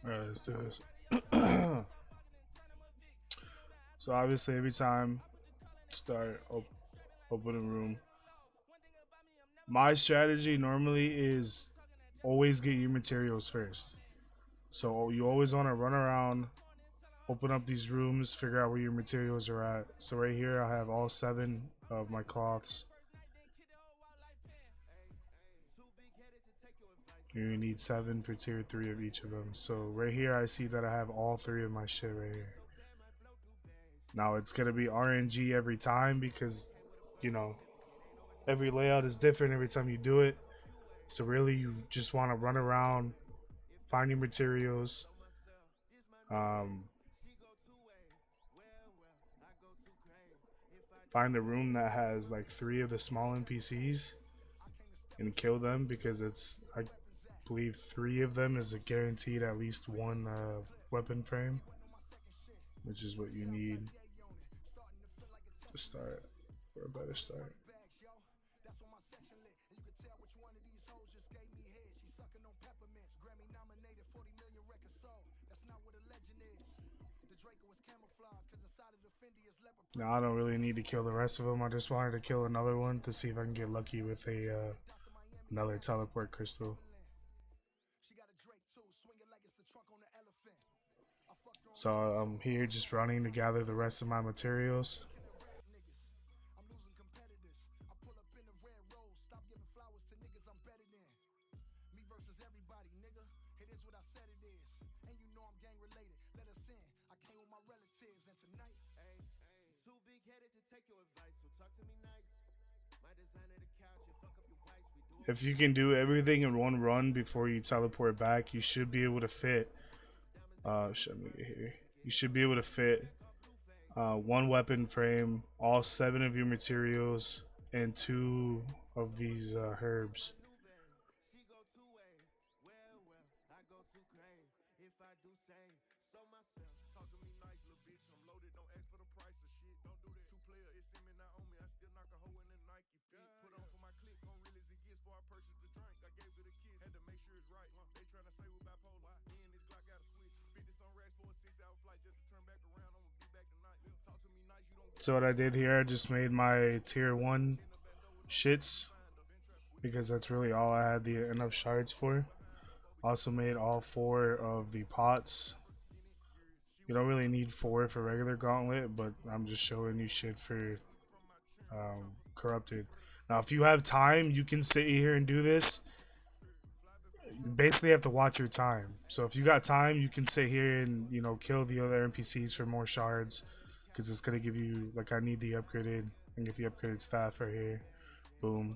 Alright, let's do this. So obviously every time start open a room, my strategy normally is always get your materials first. So you always want to run around, open up these rooms, figure out where your materials are at. So right here I have all 7 of my cloths. You need 7 for tier 3 of each of them. So right here I see that I have all 3 of my shit right here. Now it's gonna be RNG every time because, you know, every layout is different every time you do it. So really you just want to run around, find your materials, um, find a room that has like 3 of the small NPCs and kill them, because it's, I believe 3 of them is a guaranteed at least 1 weapon frame, which is what you need to start for a better start. Now I don't really need to kill the rest of them. I just wanted to kill another one to see if I can get lucky with a another teleport crystal. So I'm here just running to gather the rest of my materials. If you can do everything in one run before you teleport back, you should be able to fit. Should me get here. You should be able to fit 1 weapon frame, all 7 of your materials, and 2 of these herbs. So what I did here, I just made my tier 1 shits because that's really all I had the enough shards for. Also made all 4 of the pots. You don't really need 4 for regular gauntlet, but I'm just showing you shit for corrupted. Now if you have time, you can sit here and do this. You basically have to watch your time. So if you got time, you can sit here and, you know, kill the other NPCs for more shards, because it's gonna give you, like, I need the upgraded and get the upgraded staff right here. Boom.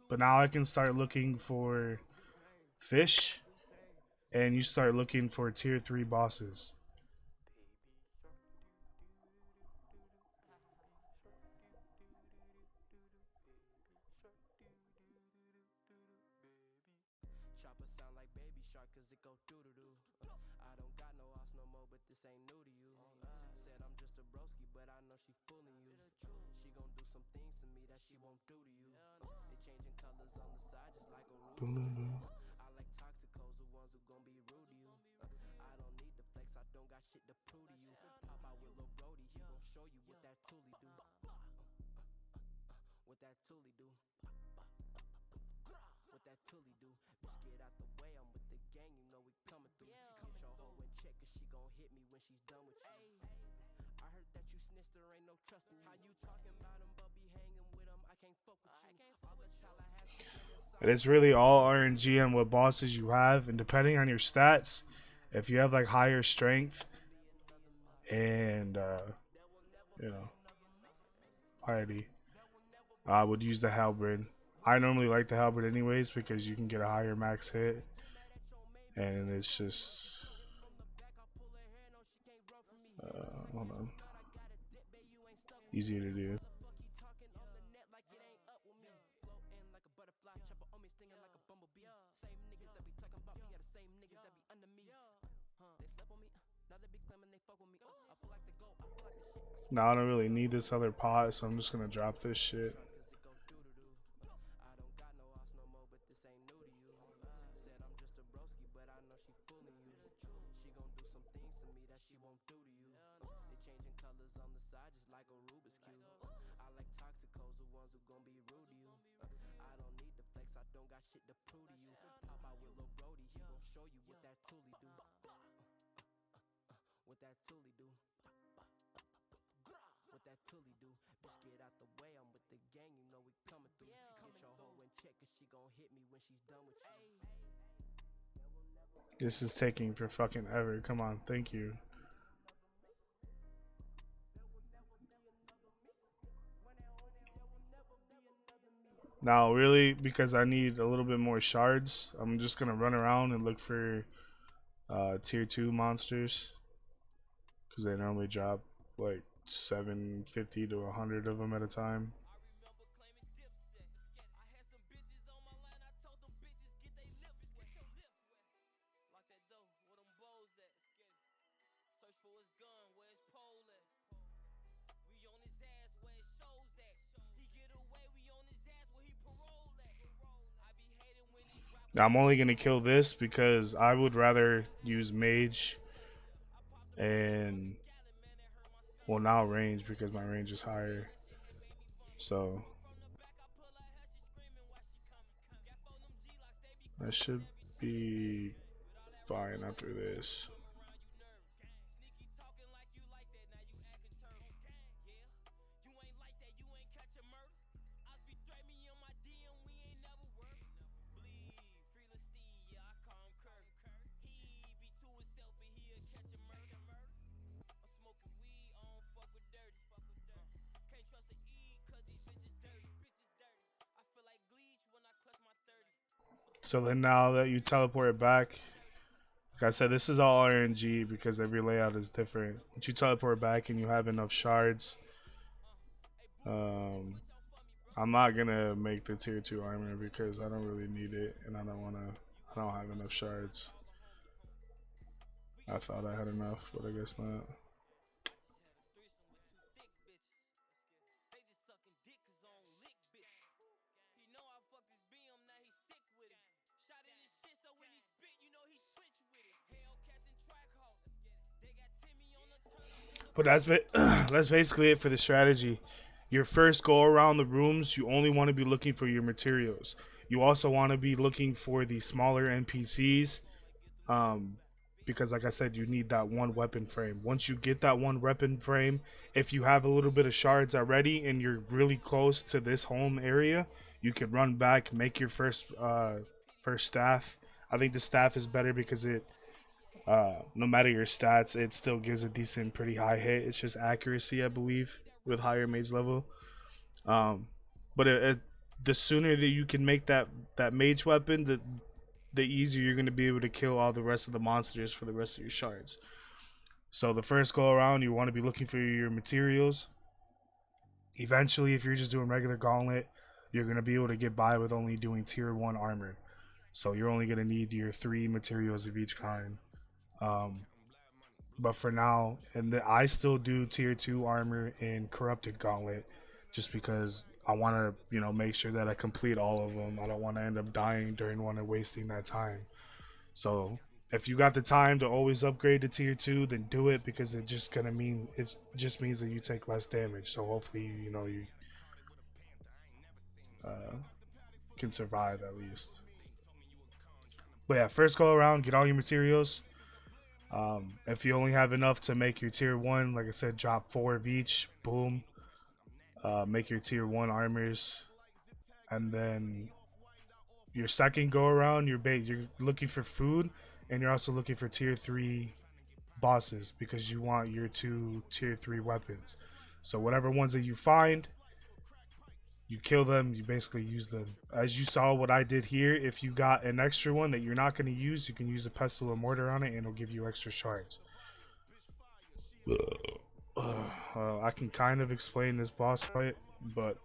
But now I can start looking for fish, and you start looking for tier 3 bosses. Boom, boom, boom. And it's really all RNG on what bosses you have, and depending on your stats, if you have like higher strength and you know, piety, I would use the halberd. I normally like the halberd anyways because you can get a higher max hit, and it's just hold on, easier to do. Now I don't really need this other pot, so I'm just gonna drop this shit. This is taking for fucking ever. Come on, thank you. Now, really, because I need a little bit more shards, I'm just gonna run around and look for tier 2 monsters. Because they normally drop like 750 to 100 of them at a time. Now, I'm only gonna kill this because I would rather use mage and, well, now range because my range is higher. So I should be fine after this. So then now that you teleport it back, like I said, this is all RNG because every layout is different. Once you teleport back and you have enough shards, um, I'm not gonna make the tier 2 armor because I don't really need it and I don't have enough shards. I thought I had enough, but I guess not. But that's basically it for the strategy. Your first go around the rooms, you only want to be looking for your materials. You also want to be looking for the smaller NPCs, um, because, like I said, you need that one weapon frame. Once you get that one weapon frame, if you have a little bit of shards already and you're really close to this home area, you can run back, make your first staff. I think the staff is better because it no matter your stats, it still gives a decent, pretty high hit. It's just accuracy, I believe, with higher mage level. Um, but the sooner that you can make that mage weapon, the easier you're going to be able to kill all the rest of the monsters for the rest of your shards. So the first go around, you want to be looking for your materials. Eventually, if you're just doing regular gauntlet, you're going to be able to get by with only doing tier 1 armor. So you're only going to need your 3 materials of each kind. Um, but for now, I still do tier 2 armor and corrupted gauntlet just because I want to, make sure that I complete all of them. I don't want to end up dying during one and wasting that time. So if you got the time to always upgrade to tier 2, then do it because it just means that you take less damage. So hopefully, you uh, can survive at least. But yeah, first go around, get all your materials. If you only have enough to make your tier 1, like I said, drop 4 of each. Boom. Make your tier 1 armors. And then your second go around, you're looking for food. And you're also looking for tier 3 bosses because you want your 2 tier 3 weapons. So whatever ones that you find, you kill them, you basically use them. As you saw what I did here, if you got an extra one that you're not going to use, you can use a pestle or mortar on it and it'll give you extra shards. I can kind of explain this boss fight, but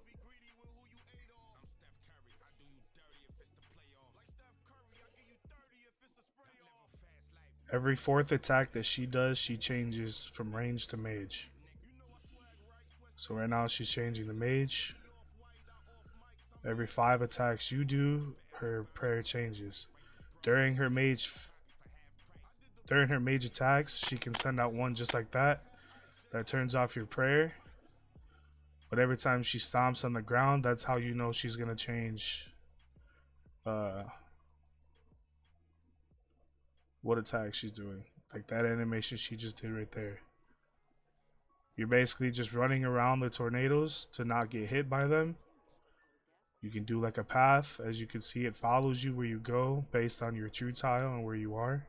Every fourth attack that she does, she changes from range to mage. So right now she's changing to mage. Every 5 attacks you do, her prayer changes. During her mage during her mage attacks, she can send out one just like that. That turns off your prayer. But every time she stomps on the ground, that's how you know she's gonna change uh, what attack she's doing. Like that animation she just did right there. You're basically just running around the tornadoes to not get hit by them. You can do like a path. As you can see, it follows you where you go based on your true tile and where you are.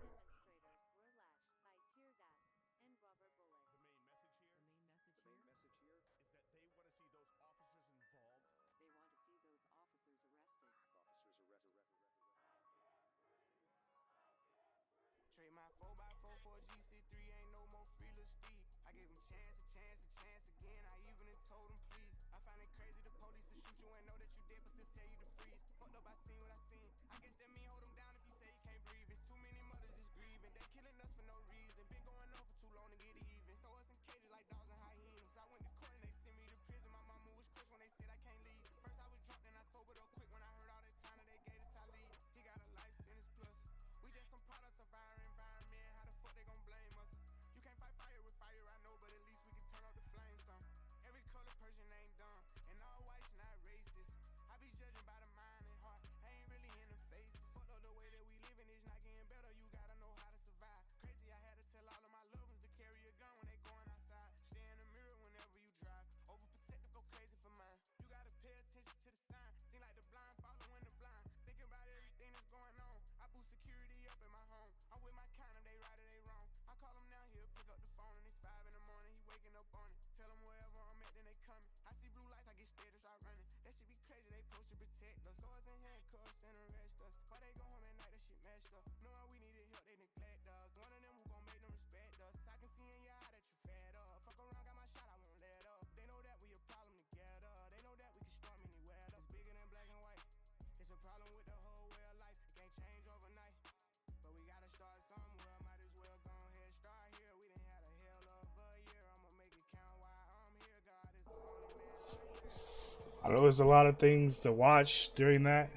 I know there's a lot of things to watch during that.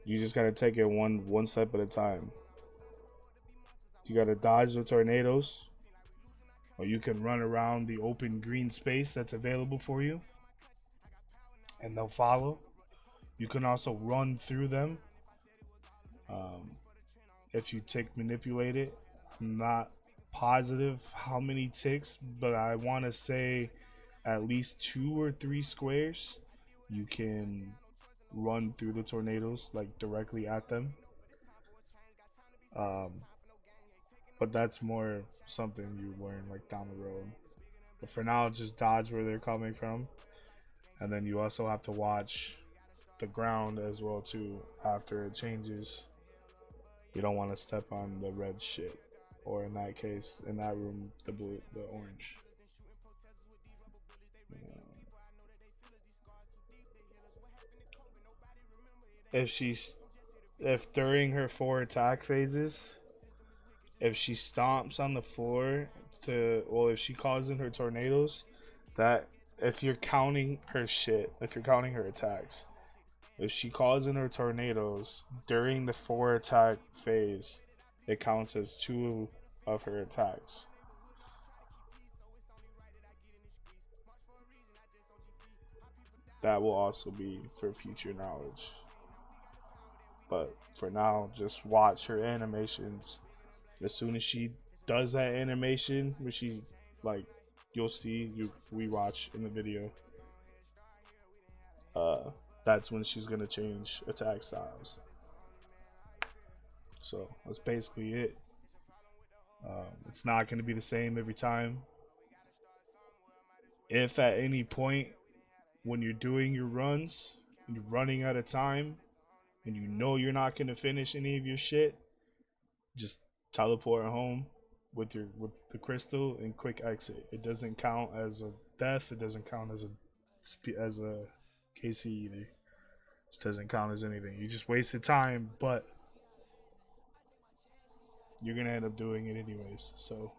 You just gotta take it one step at a time. You gotta dodge the tornadoes, or you can run around the open green space that's available for you, and they'll follow. You can also run through them um, if you tick manipulate it. I'm not positive how many ticks, but I want to say at least 2 or 3 squares. You can run through the tornadoes like directly at them. Um, but that's more something you learn like down the road. But for now, just dodge where they're coming from, and then you also have to watch the ground as well too after it changes. You don't want to step on the red shit, or in that case, in that room, the blue, the orange. If she's if during her 4 attack phases, if she stomps on the floor if she calls in her tornadoes, that if you're counting her shit, if you're counting her attacks, if she calls in her tornadoes during the 4 attack phase, it counts as 2 of her attacks. That will also be for future knowledge. But for now, just watch her animations. As soon as she does that animation, where she like, you'll see you we watch in the video. Uh, that's when she's gonna change attack styles. So that's basically it. It's not gonna be the same every time. If at any point when you're doing your runs and you're running out of time and you know you're not gonna finish any of your shit, just teleport home with the crystal and quick exit. It doesn't count as a death. It doesn't count as a KC either. It just doesn't count as anything. You just wasted time, but you're gonna end up doing it anyways. So